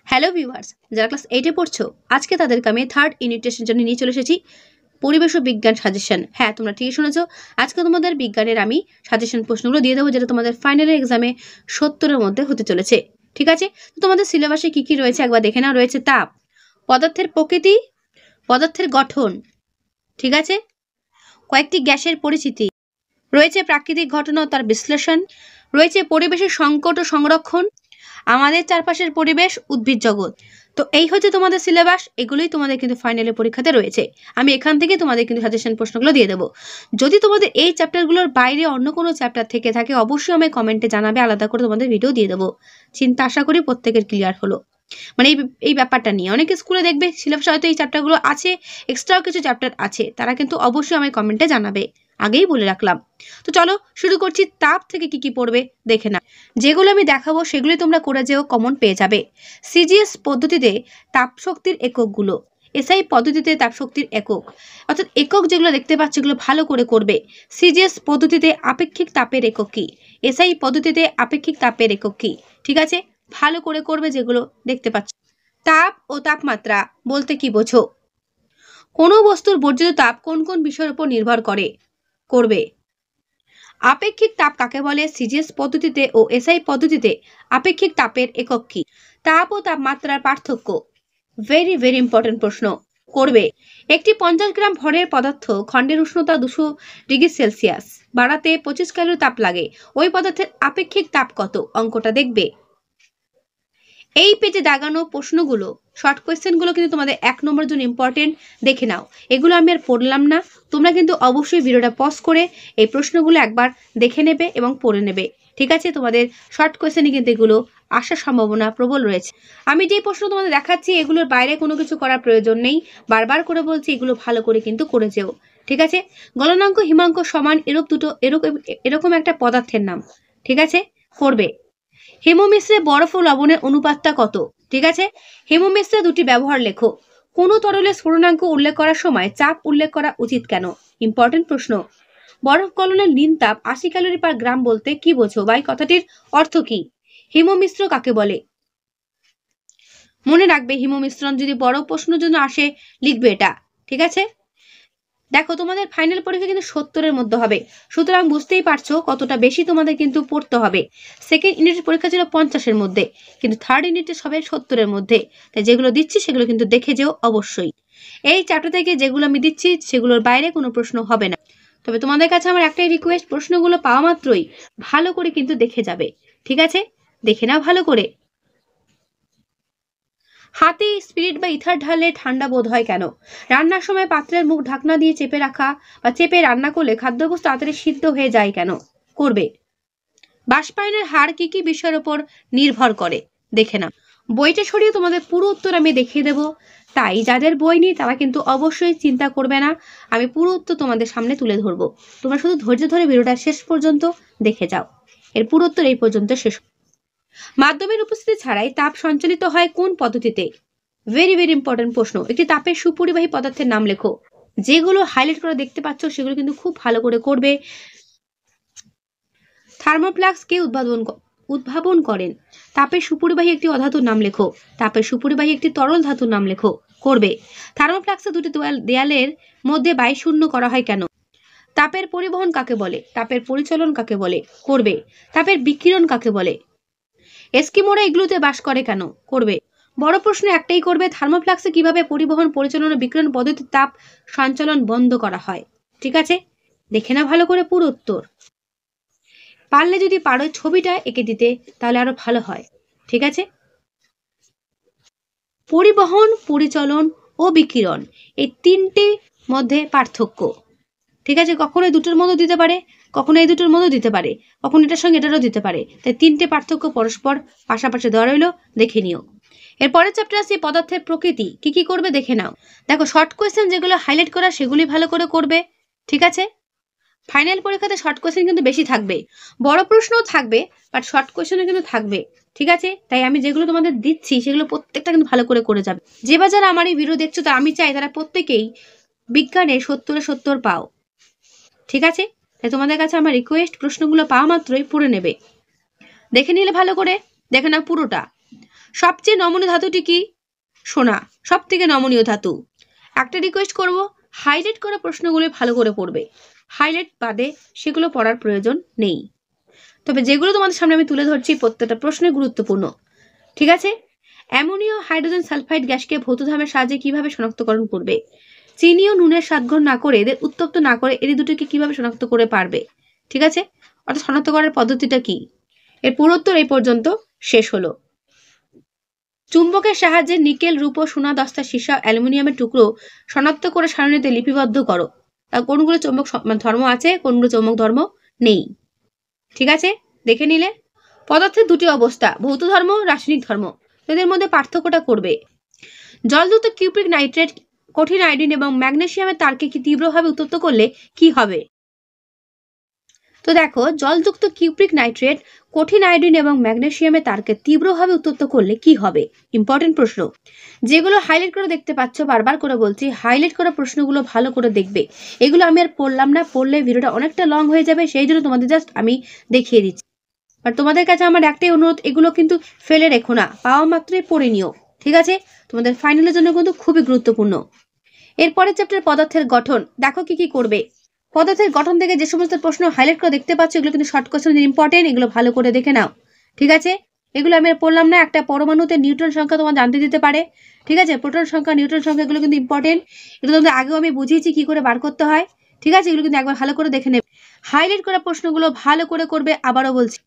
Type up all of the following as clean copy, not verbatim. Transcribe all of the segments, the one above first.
Hello viewers, যারা class 8-এ পড়ছো, আজকে তাদেরকে আমি থার্ড ইউনিট টেস্টের জন্য নিয়ে চলে এসেছি পরিবেশ ও বিজ্ঞান সাজেশন। হ্যাঁ, তোমরা ঠিকই শুনেছো, আজকে তোমাদের বিজ্ঞানের আমি সাজেশন প্রশ্নগুলো দিয়ে দেবো, যেটা তোমাদের ফাইনাল এক্সামে 70-এর মধ্যে হতে চলেছে। ঠিক আছে, তো তোমাদের সিলেবাসে কি কি রয়েছে একবার দেখে নাও। রয়েছে তাপ, পদার্থের প্রকৃতি, পদার্থের গঠন, ঠিক আছে, কয়েকটি গ্যাসের পরিচিতি, রয়েছে প্রাকৃতিক ঘটনা ও তার বিশ্লেষণ, রয়েছে পরিবেশের সংকট ও সংরক্ষণ, আমাদের চারপাশের পরিবেশ, উদ্ভিদ জগৎ। তো এই হচ্ছে তোমাদের সিলেবাস, এগুলোই তোমাদের কিন্তু ফাইনালের পরীক্ষাতে রয়েছে। আমি এখান থেকে তোমাদের কিন্তু সাজেশন প্রশ্নগুলো দিয়ে দেবো। যদি তোমাদের এই চ্যাপ্টারগুলোর বাইরে অন্য কোনো চ্যাপ্টার থেকে থাকে, অবশ্যই আমায় কমেন্টে জানাবে, আলাদা করে তোমাদের ভিডিও দিয়ে দেবো। চিন্তা আশা করি প্রত্যেকের ক্লিয়ার হলো। মানে এই ব্যাপারটা নিয়ে অনেকে স্কুলে দেখবে সিলেবাসে হয়তো এই চ্যাপ্টারগুলো আছে, এক্সট্রাও কিছু চ্যাপ্টার আছে, তারা কিন্তু অবশ্যই আমায় কমেন্টে জানাবে, আগেই বলে রাখলাম। তো চলো শুরু করছি। তাপ থেকে কি কি পড়বে দেখে না। যেগুলো আমি দেখাবো সেগুলি তোমরা করে যেও, কমন পেয়ে যাবে। সিজিএস পদ্ধতিতে তাপশক্তির এককগুলো, এসআই পদ্ধতিতে তাপশক্তির একক, অর্থাৎ একক যেগুলো দেখতে পাচ্ছ এগুলো ভালো করে করবে। সিজিএস পদ্ধতিতে আপেক্ষিক তাপের একক কি, এসআই পদ্ধতিতে আপেক্ষিক তাপের একক কি, ঠিক আছে, ভালো করে করবে যেগুলো দেখতে পাচ্ছ। তাপ ও তাপমাত্রা বলতে কি বোঝো? কোনো বস্তুর বর্জিত তাপ কোন কোন বিষয়ের উপর নির্ভর করে, করবে। আপেক্ষিক তাপ কাকে বলে? সিজিএস পদ্ধতিতে ও এসআই পদ্ধতিতে আপেক্ষিক তাপের একক কি? তাপ ও তাপমাত্রার পার্থক্য, ভেরি ভেরি ইম্পর্টেন্ট প্রশ্ন, করবে। একটি 50 গ্রাম ভরের পদার্থ খণ্ডের উষ্ণতা 200 ডিগ্রি সেলসিয়াস বাড়াতে 25 ক্যালোরি তাপ লাগে, ওই পদার্থের আপেক্ষিক তাপ কত? অঙ্কটা দেখবে। এই পেজে দাগানো প্রশ্নগুলো, শর্ট কোয়েশ্চেনগুলো কিন্তু তোমাদের 1 নম্বরের জন্য ইম্পর্টেন্ট, দেখে নাও। এগুলো আমি আর পড়লাম না, তোমরা কিন্তু অবশ্যই ভিডিওটা পজ করে এই প্রশ্নগুলো একবার দেখে নেবে এবং পড়ে নেবে। ঠিক আছে, তোমাদের শর্ট কোয়েশ্চেনে কিন্তু এগুলো আসার সম্ভাবনা প্রবল রয়েছে। আমি যেই প্রশ্ন তোমাদের দেখাচ্ছি এগুলোর বাইরে কোনো কিছু করার প্রয়োজন নেই, বারবার করে বলছি এগুলো ভালো করে কিন্তু করে যেও। ঠিক আছে, গলনাঙ্ক হিমাঙ্ক সমান এরকম একটা পদার্থের নাম, ঠিক আছে, করবে। হেমমিশ্রে বরফ ও লবণের অনুপাতটা কত? ঠিক আছে, হেমমিশ্রে দুটি ব্যবহার লেখো। কোন তরলের স্ফুটনাঙ্ক উল্লেখ করার সময় চাপ উল্লেখ করা উচিত কেন? ইম্পর্টেন্ট প্রশ্ন। বরফ গলনের লীন তাপ 80 ক্যালোরি পার গ্রাম বলতে কি বোঝো বা এই কথাটির অর্থ কি? হিমমিশ্র কাকে বলে? মনে রাখবে, হিমমিশ্রণ যদি বড় প্রশ্নের জন্য আসে লিখবে এটা, ঠিক আছে। দেখো তোমাদের ফাইনাল পরীক্ষা কিন্তু 70-এর মধ্যে হবে, সুতরাং বুঝতেই পারছো কতটা বেশি তোমাদের কিন্তু পড়তে হবে। সেকেন্ড ইউনিটের পরীক্ষা ছিল 50-এর মধ্যে, কিন্তু থার্ড ইউনিটে সবে 70-এর মধ্যে। তাই যেগুলো দিচ্ছি সেগুলো কিন্তু দেখে যেও অবশ্যই। এই চ্যাপ্টার থেকে যেগুলো আমি দিচ্ছি সেগুলোর বাইরে কোনো প্রশ্ন হবে না। তবে তোমাদের কাছে আমার একটাই রিকোয়েস্ট, প্রশ্নগুলো পাওয়া মাত্রই ভালো করে কিন্তু দেখে যাবে। ঠিক আছে, দেখে নাও ভালো করে। হাতে স্পিরিট বা ইথার ঢাললে ঠান্ডা বোধ হয় কেন? রান্নার সময় পাত্রের মুখ ঢাকনা দিয়ে চেপে রাখা বা চেপে রান্না করলে খাদ্যবস্তু তাড়াতাড়ি সিদ্ধ হয়ে যায় কেন? করবে। বাষ্পায়নের হার কি কি বিষয়ের উপর নির্ভর করে দেখে না। বইটা সরিয়ে তোমাদের পুরো উত্তর আমি দেখিয়ে দেব, তাই যাদের বই নেই তারা কিন্তু অবশ্যই চিন্তা করবে না, আমি পুরো উত্তর তোমাদের সামনে তুলে ধরবো। তোমরা শুধু ধৈর্য ধরে ভিডিওটা শেষ পর্যন্ত দেখে যাও, এর পুরো উত্তর এই পর্যন্ত শেষ। মাধ্যমের উপস্থিতি ছাড়াই তাপ সঞ্চালিত হয় কোন পদ্ধতিতে? ভেরি ভেরি ইম্পর্টেন্ট প্রশ্ন। একটি তাপের সুপরিবাহী পদার্থের নাম লেখো। যেগুলো হাইলাইট করে দেখতে পাচ্ছ সেগুলো কিন্তু খুব ভালো করে করবে। থার্মোফ্লাক্স কে উদ্ভাবন করেন? তাপের সুপরিবাহী একটি অধাতুর নাম লেখো। তাপের সুপরিবাহী একটি তরল ধাতুর নাম লেখো। করবে। থার্মোফ্লাক্সে দুটি দেয়ালের মধ্যে বায়ু শূন্য করা হয় কেন? তাপের পরিবহন কাকে বলে? তাপের পরিচলন কাকে বলে? করবে। তাপের বিকিরণ কাকে বলে? এস্কিমোরা এগুলোতে বাস করে কেন? করবে। বড় প্রশ্ন একটাই করবে, থার্মোফ্লাক্সে কিভাবে পরিবহন, পরিচালনা ও বিকিরণ পদ্ধতিতে তাপ সঞ্চালন বন্ধ করা হয়? ঠিক আছে, দেখে না ভালো করে পুরো উত্তর। পারলে যদি পারো ছবিটা এঁকে দিতে তাহলে আরো ভালো হয়। ঠিক আছে, পরিবহন, পরিচলন ও বিকিরণ এই তিনটে মধ্যে পার্থক্য। ঠিক আছে, কখনো এই দুটোর মধ্যে দিতে পারে, কখনো এই দুটোর মধ্যে দিতে পারে, কখনো এটার সঙ্গে এটারও দিতে পারে। তাই তিনটে পার্থক্য পরস্পর পাশাপাশি দেওয়া রইল, দেখে নিও। এরপরের চ্যাপ্টার আছে পদার্থের প্রকৃতি, কি কি করবে দেখে নাও। দেখো শর্ট কোয়েশ্চেন যেগুলো হাইলাইট করা সেগুলি ভালো করে করবে। ঠিক আছে, ফাইনাল পরীক্ষাতে শর্ট কোয়েশ্চেন কিন্তু বেশি থাকবে, বড় প্রশ্নও থাকবে, বাট শর্ট কোয়েশ্চেনও কিন্তু থাকবে। ঠিক আছে, তাই আমি যেগুলো তোমাদের দিচ্ছি সেগুলো প্রত্যেকটা কিন্তু ভালো করে করে যাবে। যে বা যারা আমার এই ভিডিও দেখছো তা আমি চাই তারা প্রত্যেকেই বিজ্ঞানে 70-এ 70 পাও। ঠিক আছে, তাই তোমাদের কাছে আমার রিকোয়েস্ট, প্রশ্নগুলো পাওয়া মাত্রই পড়ে নেবে। দেখে নিলে ভালো করে, দেখে নাও পুরোটা। সবচেয়ে নমনীয় ধাতুটি কি? সোনা, সব থেকে নমনীয় ধাতু। একটা রিকোয়েস্ট করব, হাইলাইট করা প্রশ্নগুলো ভালো করে পড়বে। হাইলাইট বাদে সেগুলো পড়ার প্রয়োজন নেই। তবে যেগুলো তোমাদের সামনে আমি তুলে ধরছি প্রত্যেকটা প্রশ্নই গুরুত্বপূর্ণ, ঠিক আছে? অ্যামোনিয়া হাইড্রোজেন সালফাইড গ্যাসকে ভৌতধামের সাহায্যে কিভাবে শনাক্তকরণ করবে? চিনি ও নুনের স্বাদঘর না করে, এদের উত্তপ্ত না করে, এদের দুটোকে কিভাবে শনাক্ত করে পারবে? ঠিক আছে, অর্থাৎ শনাক্ত করার পদ্ধতিটা কি? এর পুরো উত্তর এই পর্যন্ত শেষ হলো। চুম্বকের সাহায্যে নিকেল, রূপো, সোনা, দস্তা, সীসা, অ্যালুমিনিয়ামের টুকরো শনাক্ত করে সারণীতে লিপিবদ্ধ করো। কোনগুলো চুম্বক ধর্ম আছে, কোনগুলো চুম্বক ধর্ম নেই। ঠিক আছে, দেখে নিলে। পদার্থের দুটি অবস্থা, ভৌত ধর্ম, রাসায়নিক ধর্ম, এদের মধ্যে পার্থক্যটা করবে। জলযুক্ত কিউপ্রিক নাইট্রেট কঠিন আয়োডিন এবং ম্যাগনেসিয়ামের তারকে কি তীব্রভাবে উত্তপ্ত করলে কি হবে? তো দেখো, জলযুক্ত কিউপ্রিক নাইট্রেট কঠিন আয়োডিন এবং ম্যাগনেসিয়ামের তারকে তীব্রভাবে উত্তপ্ত করলে কি হবে? ইম্পর্টেন্ট প্রশ্ন। যেগুলো হাইলাইট করে দেখতে পাচ্ছ, বারবার করে বলছি, হাইলাইট করা প্রশ্নগুলো ভালো করে দেখবে। এগুলো আমি আর পড়লাম না, পড়লে ভিডিওটা অনেকটা লং হয়ে যাবে, সেই জন্য তোমাদের জাস্ট আমি দেখিয়ে দিচ্ছি। আর তোমাদের কাছে আমার একটাই অনুরোধ, এগুলো কিন্তু ফেলে রেখো না, পাওয়া মাত্রই পড়ে নিও। ঠিক আছে, তোমাদের ফাইনালের জন্য কিন্তু খুবই গুরুত্বপূর্ণ। এরপরের চ্যাপ্টার পদার্থের গঠন। দেখো কি কি করবে। পদার্থের গঠন থেকে যে সমস্ত প্রশ্ন হাইলাইট করে দেখতে পাচ্ছ, এগুলো কিন্তু শর্ট কোশ্চেন ইম্পর্টেন্ট, এগুলো ভালো করে দেখে নাও। ঠিক আছে, এগুলো আমি আর পড়লাম না। একটা পরমাণুতে নিউট্রন সংখ্যা তোমার জানতে দিতে পারে, ঠিক আছে, প্রোটন সংখ্যা, নিউট্রন সংখ্যা, এগুলো কিন্তু ইম্পর্টেন্ট। এগুলো তোমাদের আগেও আমি বুঝিয়েছি কি করে বার করতে হয়। ঠিক আছে, এগুলো কিন্তু একবার ভালো করে দেখে নেবে। হাইলাইট করা প্রশ্নগুলো ভালো করে করবে, আবারও বলছি।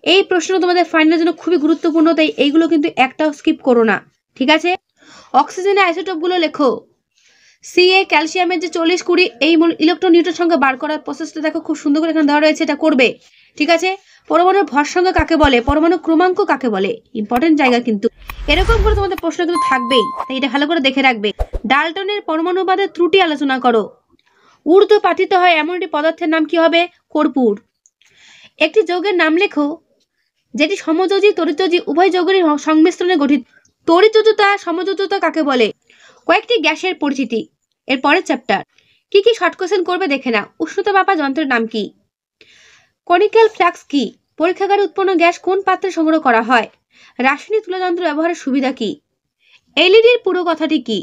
এই প্রশ্ন তোমাদের ফাইনালের জন্য খুবই গুরুত্বপূর্ণ, তাই এইগুলো কিন্তু একটাও স্কিপ করো না। ঠিক আছে, অক্সিজেনের আইসোটোপগুলো লেখো। সিএ ক্যালসিয়ামের যে 40-20 এই ইলেকট্রন নিউট্রন সংখ্যা বার করার প্রসেসটা দেখো, খুব সুন্দর করে এখানে দেওয়া রয়েছে, এটা করবে। ঠিক আছে, পরমাণুর ভর সংখ্যা কাকে বলে, পরমাণু ক্রমাঙ্ক কাকে বলে, ইম্পর্টেন্ট জায়গা কিন্তু। এরকম করে তোমাদের প্রশ্ন কিন্তু থাকবেই, তাই এটা ভালো করে দেখে রাখবে। ডাল্টনের পরমাণুবাদের ত্রুটি আলোচনা করো। ঊর্ধ্ব পাতিত হয় এমন একটি পদার্থের নাম কি হবে? কর্পূর। একটি যৌগের নাম লেখো যেটি সমযোজী তড়িতযোজী উভয় যৌগের সংমিশ্রণে গঠিত। তড়িতযোজতা, সমযোজতা কাকে বলে? কয়েকটি গ্যাসের পরিচিতি। এর পরের চ্যাপ্টার। কি কি শর্ট কোশ্চেন করবে দেখে না। উষ্ণতা মাপা যন্ত্রের নাম কি? কনিক্যাল ফ্লাক্স কি? পরীক্ষাগারে উৎপন্ন গ্যাস কোন পাত্রে সংগ্রহ করা হয়? রাসায়নিক তুলাযন্ত্র ব্যবহারের সুবিধা কি? এলইডির পুরো কথাটি কি?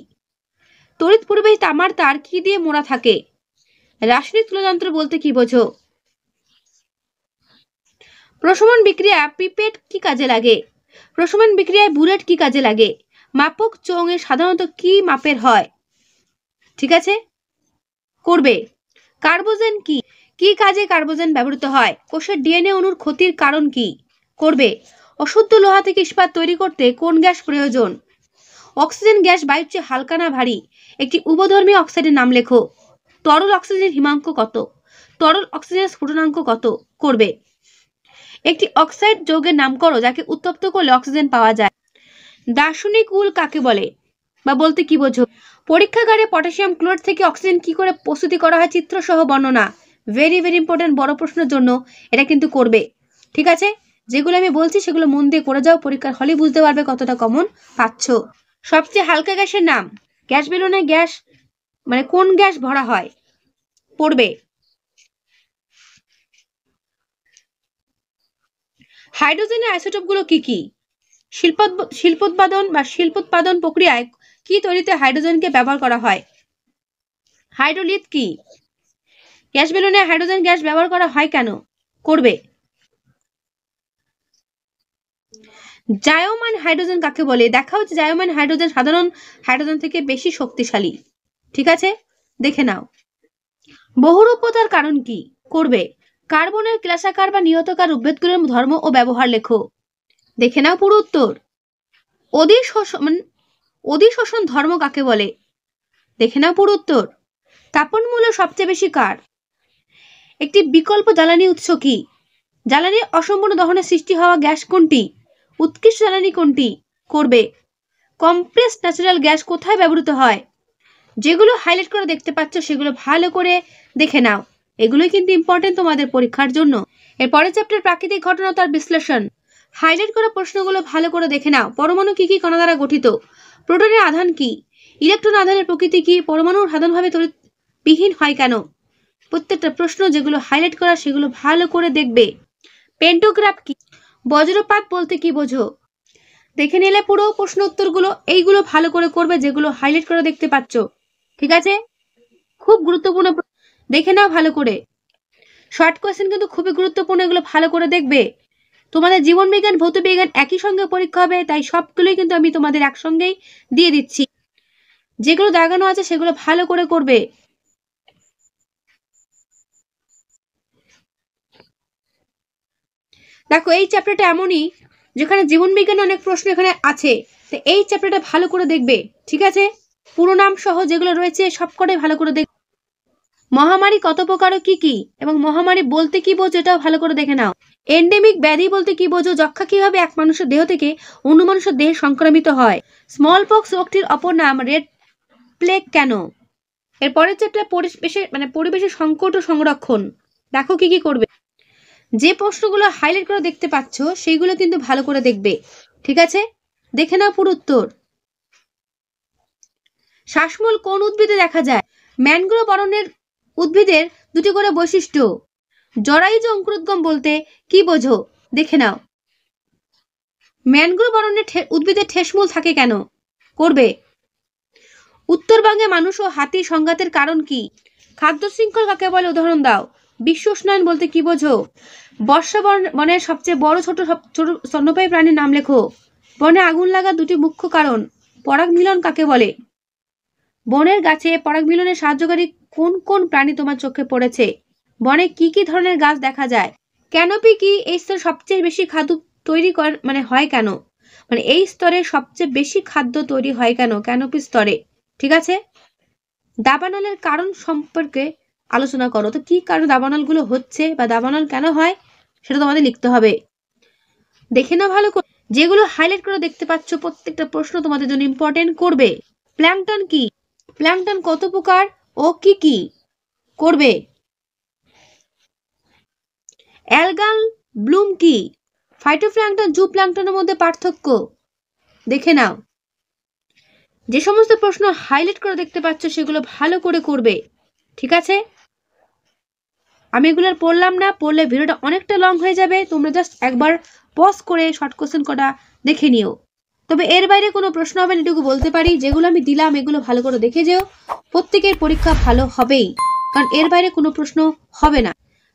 তড়িৎ পরিবাহী তামার তার কি দিয়ে মোড়া থাকে? রাসায়নিক তুলাযন্ত্র বলতে কি বোঝো? প্রশমন বিক্রিয়া পিপেট কি কাজে লাগে? প্রশমন বিক্রিয়ায় বুলেট কি কাজে লাগে? মাপক চোঙ এর সাধারণত কি মাপের হয়? ঠিক আছে, করবে। কার্বোজেন কি? কি কাজে কার্বোজেন ব্যবহৃত হয়? কোষের ডিএনএ অণুর ক্ষতির কারণ কি? করবে। অশুদ্ধ লোহা থেকে ইস্পাত তৈরি করতে কোন গ্যাস প্রয়োজন? অক্সিজেন গ্যাস বায়ুর চেয়ে হালকা না ভারী? একটি উভধর্মী অক্সাইডের নাম লেখো। তরল অক্সিজেনের হিমাঙ্ক কত? তরল অক্সিজেনের স্ফুটনাঙ্ক কত? করবে। একটি অক্সাইড যৌগের নাম করো যাকে উত্তপ্ত করলে অক্সিজেন পাওয়া যায়। দার্শনিক উল কাকে বলে বা বলতে কি বোঝো? পরীক্ষাগারে পটাশিয়াম ক্লোরাইড থেকে অক্সিজেন কি করে প্রস্তুতি করা হয় চিত্র সহ বর্ণনা। ভেরি ভেরি ইম্পর্টেন্ট, বড় প্রশ্নের জন্য এটা কিন্তু করবে। ঠিক আছে, যেগুলো আমি বলছি সেগুলো মন দিয়ে করে যাও, পরীক্ষার হলে বুঝতে পারবে কতটা কমন পাচ্ছ। সবচেয়ে হালকা গ্যাসের নাম। গ্যাস বেলুনে গ্যাস মানে কোন গ্যাস ভরা হয়? পড়বে। হাইড্রোজেনের আইসোটোপগুলো কি কি? শিল্পোৎপাদন প্রক্রিয়ায় কি তৈরিতে হাইড্রোজেনকে ব্যবহার করা হয়? হাইড্রোলিথ কি? গ্যাস বেলুনে হাইড্রোজেন গ্যাস ব্যবহার করা হয় কেন? করবে। জায়মান হাইড্রোজেন কাকে বলে? দেখা হচ্ছে জায়মান হাইড্রোজেন সাধারণ হাইড্রোজেন থেকে বেশি শক্তিশালী। ঠিক আছে, দেখে নাও। বহুরূপতার কারণ কি? করবে। কার্বনের ক্লাসাকার বা নিয়তকার উদ্ভিদগুলোর ধর্ম ও ব্যবহার লেখো। দেখে নাও পুরো উত্তর। অধিশোষণ ধর্ম কাকে বলে? দেখে নাও পুরো উত্তর। তাপন মূল্য সবচেয়ে বেশি কার? একটি বিকল্প জ্বালানি উৎস কি? জ্বালানির অসম্পূর্ণ দহনে সৃষ্টি হওয়া গ্যাস কোনটি? উৎকৃষ্ট জ্বালানি কোনটি? করবে। কম্প্রেসড ন্যাচারাল গ্যাস কোথায় ব্যবহৃত হয়? যেগুলো হাইলাইট করে দেখতে পাচ্ছ সেগুলো ভালো করে দেখে নাও, এগুলোই কিন্তু ইম্পর্টেন্ট তোমাদের পরীক্ষার জন্য। এরপরের চ্যাপ্টার প্রাকৃতিক ঘটনা তার বিশ্লেষণ। হাইলাইট করা প্রশ্নগুলো ভালো করে দেখে নাও। পরমাণু কি কি কণা দ্বারা গঠিত? প্রোটনের আধান কি? ইলেকট্রন আধানের প্রকৃতি কি? পরমাণু সাধারণভাবে তড়িৎবিহীন হয় কেন? প্রত্যেকটা প্রশ্ন যেগুলো হাইলাইট করা সেগুলো ভালো করে দেখবে। পেন্টোগ্রাফ কি? বজ্রপাত বলতে কি বোঝো? দেখে নিলে পুরো প্রশ্ন উত্তরগুলো, এইগুলো ভালো করে করবে যেগুলো হাইলাইট করে দেখতে পাচ্ছ। ঠিক আছে, খুব গুরুত্বপূর্ণ, দেখে নাও ভালো করে। শর্ট কোয়েশ্চেন কিন্তু খুবই গুরুত্বপূর্ণ, এগুলো ভালো করে দেখবে। তোমাদের জীবন বিজ্ঞান ভৌত বিজ্ঞান একই সঙ্গে পরীক্ষা হবে, তাই সবগুলোই কিন্তু আমি তোমাদের একসঙ্গেই দিয়ে দিচ্ছি। যেগুলো দাগানো আছে সেগুলো ভালো করে করবে। দেখো এই চ্যাপ্টারটা এমনই যেখানে জীবন বিজ্ঞানে অনেক প্রশ্ন এখানে আছে, তো এই চ্যাপ্টারটা ভালো করে দেখবে। ঠিক আছে, পুরো নাম সহ যেগুলো রয়েছে সবকটাই ভালো করে দেখবে। মহামারী কত প্রকার ও কি কি, এবং মহামারী বলতে কি বোঝো এটাও ভালো করে দেখে নাও। এন্ডেমিক ব্যাধি বলতে কি বোঝো, যক্ষা কিভাবে এক মানুষের দেহ থেকে অন্য মানুষের দেহে সংক্রমিত হয়। স্মল পক্স রোগটির অপর নাম রেড প্লেগ কেন। এরপরের চ্যাপ্টার পরিবেশের সংকট ও সংরক্ষণ। দেখো কি কি করবে। যে প্রশ্নগুলো হাইলাইট করে দেখতে পাচ্ছ সেইগুলো কিন্তু ভালো করে দেখবে। ঠিক আছে, দেখে নাও পুরো উত্তর। শ্বাসমূল কোন উদ্ভিদে দেখা যায়। ম্যানগ্রোভ অরণ্যের উদ্ভিদের দুটি করে বৈশিষ্ট্য। জরায়ুজ অঙ্কুরোদ্গম বলতে কি বোঝো, দেখে নাও। ম্যানগ্রোভ অরণ্যের উদ্ভিদের ঠেসমূল থাকে কেন, করবে। উত্তরবঙ্গে মানুষ ও হাতি সংঘাতের কারণ কি। খাদ্য শৃঙ্খল কাকে বলে, উদাহরণ দাও। বিশ্ব উষ্ণায়ন বলতে কি বোঝো। বর্ষা বনের সবচেয়ে বড় ছোট স্তন্যপায়ী প্রাণীর নাম লেখো। বনে আগুন লাগার দুটি মুখ্য কারণ। পরাগ মিলন কাকে বলে। বনের গাছে পরাগ মিলনে সাহায্যকারী কোন কোন প্রাণী তোমার চোখে পড়েছে। বনে কি কি ধরনের গাছ দেখা যায়। ক্যানোপি কি, এই স্তরে সবচেয়ে বেশি খাদ্য তৈরি হয় কেন, এই স্তরে সবচেয়ে বেশি খাদ্য তৈরি হয় কেন, ক্যানোপি স্তরে। ঠিক আছে, দাবানলের কারণ সম্পর্কে আলোচনা করো। তো কি কারণ দাবানল গুলো হচ্ছে বা দাবানল কেন হয় সেটা তোমাদের লিখতে হবে। দেখে না ভালো করে, যেগুলো হাইলাইট করে দেখতে পাচ্ছ প্রত্যেকটা প্রশ্ন তোমাদের জন্য ইম্পর্টেন্ট করবে। প্ল্যাঙ্কটন কি, প্ল্যাঙ্কটন কত প্রকার ও কি কি, করবে। অ্যালগাল ব্লুম কি, ফাইটোপ্ল্যাঙ্কটন জুপ্ল্যাঙ্কটনের মধ্যে পার্থক্য, দেখে নাও। যে সমস্ত প্রশ্ন হাইলাইট করে দেখতে পাচ্ছ সেগুলো ভালো করে করবে। ঠিক আছে, আমি এগুলো পড়লাম না, পড়লে ভিডিওটা অনেকটা লং হয়ে যাবে। তোমরা জাস্ট একবার পজ করে শর্ট কোশ্চেন কটা দেখে নিও। তবে এর বাইরে কোনো প্রশ্ন হবে না এটুকু বলতে পারি। যেগুলো আমি দিলাম এগুলো ভালো করে দেখে যেও, প্রত্যেকের পরীক্ষা ভালো হবেই, কারণ এর বাইরে কোনো প্রশ্ন হবে না।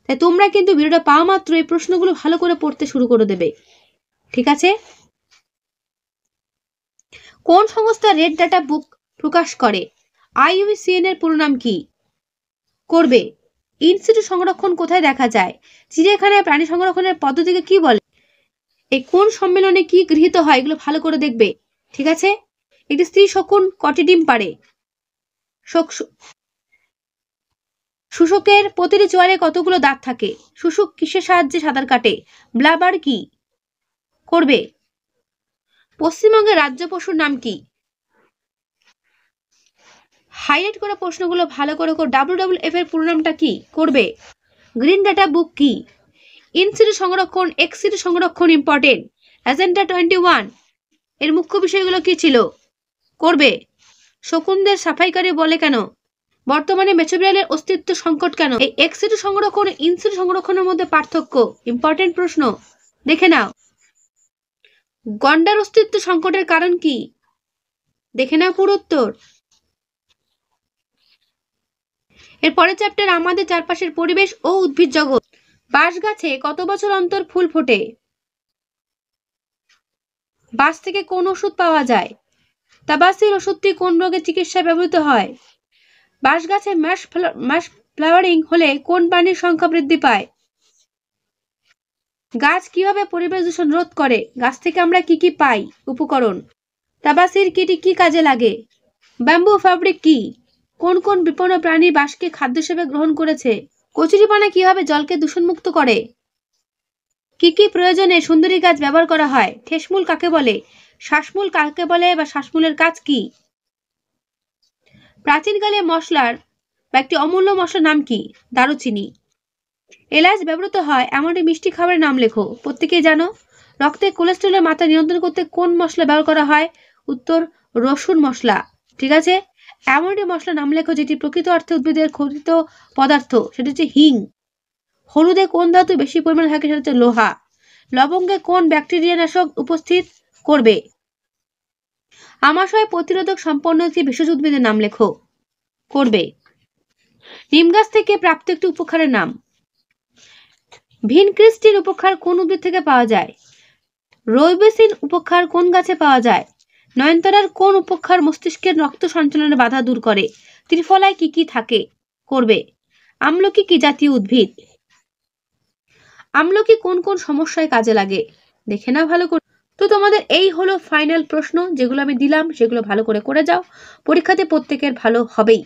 তাই তোমরা কিন্তু ভিডিওটা পাওয়া মাত্র এই প্রশ্নগুলো ভালো করে পড়তে শুরু করে দেবে। ঠিক আছে, কোন সংস্থা রেড ডাটা বুক প্রকাশ করে। IUCN এর পুরো নাম কি, করবে। ইনসিটু সংরক্ষণ কোথায় দেখা যায়। চিড়িয়াখানায় প্রাণী সংরক্ষণের পদ্ধতিকে কি বলে। এই কোন সম্মেলনে কি গৃহীত হয় এগুলো ভালো করে দেখবে। ঠিক আছে, একটি স্ত্রী শকুন কটি ডিম পারে। শুশুকের প্রতিটি চোয়ালে কতগুলো দাঁত থাকে। শুশুক কিসের সাহায্যে সাঁতার কাটে। ব্লাবার কি, করবে। পশ্চিমবঙ্গের রাজ্য পশুর নাম কি। হাইলাইট করা প্রশ্নগুলো ভালো করে WWF এর পুরো নামটা কি, করবে। গ্রিন ডাটা বুক কি। ইনসিটু সংরক্ষণ, এক্সিটু সংরক্ষণ ইম্পর্টেন্ট। এজেন্ডা 21 এর মুখ্য বিষয়গুলো কি ছিল, করবে। শকুনদের সাফাইকারী বলে কেন। বর্তমানে মেছোবিড়ালের অস্তিত্ব সংকট কেন। এই এক্সিটু সংরক্ষণ ও ইনসিটু সংরক্ষণের মধ্যে পার্থক্য, ইম্পর্টেন্ট প্রশ্ন, দেখে নাও। গন্ডার অস্তিত্ব সংকটের কারণ কি, দেখে নাও পুরো উত্তর। এর পরের চ্যাপ্টার আমাদের চারপাশের পরিবেশ ও উদ্ভিদ জগৎ। বাঁশ গাছে কত বছর অন্তর ফুল ফোটে। বাঁশ থেকে কোন ওষুধ পাওয়া যায়। তাবাসির ওষুধটি কোন রোগের চিকিৎসায় ব্যবহৃত হয়। বাঁশ গাছে ম্যাশ ফ্লাওয়ারিং হলে কোন প্রাণীর সংখ্যা বৃদ্ধি পায়। গাছ কিভাবে পরিবেশ দূষণ রোধ করে। গাছ থেকে আমরা কি কি পাই, উপকরণ। তাবাসির কিটি কি কাজে লাগে। ব্যাম্বু ফ্যাব্রিক কি, কোন কোন বিপন্ন প্রাণী বাঁশকে খাদ্য হিসেবে গ্রহণ করেছে। কচুরিপানা কিভাবে জলকে দূষণমুক্ত করে। কি কি প্রয়োজনে সুন্দরী গাছ ব্যবহার করা হয়। ঠেসমূল কাকে বলে। শ্বাসমূল কাকে বলে বা শ্বাসমূলের কাজ কি। প্রাচীনকালে মশলার বা একটি অমূল্য মশলার নাম কি, দারুচিনি। এলাচ ব্যবহৃত হয় এমন একটি মিষ্টি খাবারের নাম লেখো, প্রত্যেকেই জানো। রক্তে কোলেস্টেরলের মাত্রা নিয়ন্ত্রণ করতে কোন মশলা ব্যবহার করা হয়, উত্তর রসুন মশলা। ঠিক আছে, এমন একটি মশলার নাম লেখো যেটি প্রকৃত অর্থে উদ্ভিদের খোদিত পদার্থ, সেটা হচ্ছে হিং। হলুদে কোন ধাতু বেশি পরিমাণে থাকে, সেটা হচ্ছে লোহা। লবঙ্গে কোন ব্যাকটেরিয়া নাশক উপস্থিত, করবে। আমাশয় প্রতিরোধক সম্পন্ন একটি ভেষজ উদ্ভিদের নাম লেখো। করবে। নিম গাছ থেকে প্রাপ্ত একটি উপকারের নাম। ভিনক্রিস্টিন উপকার কোন উদ্ভিদ থেকে পাওয়া যায়? রইবেসিন উপকার কোন গাছে পাওয়া যায়? নয়নতারার কোন উপকার মস্তিষ্কের রক্ত সঞ্চালনের বাধা দূর করে? ত্রিফলায় কি কি থাকে? করবে। আমলকি কি জাতীয় উদ্ভিদ? আমলকি কোন কোন সমস্যায় কাজে লাগে? দেখে না ভালো করে। তো তোমাদের এই হলো ফাইনাল প্রশ্ন, যেগুলো আমি দিলাম সেগুলো ভালো করে যাও, পরীক্ষাতে প্রত্যেকের ভালো হবেই।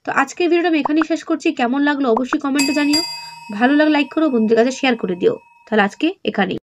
তো আজকের ভিডিওটা আমি এখানেই শেষ করছি। কেমন লাগলো অবশ্যই কমেন্টে জানিও, ভালো লাগলে লাইক করো, বন্ধুদের কাছে শেয়ার করে দিও। তাহলে আজকে এখানেই।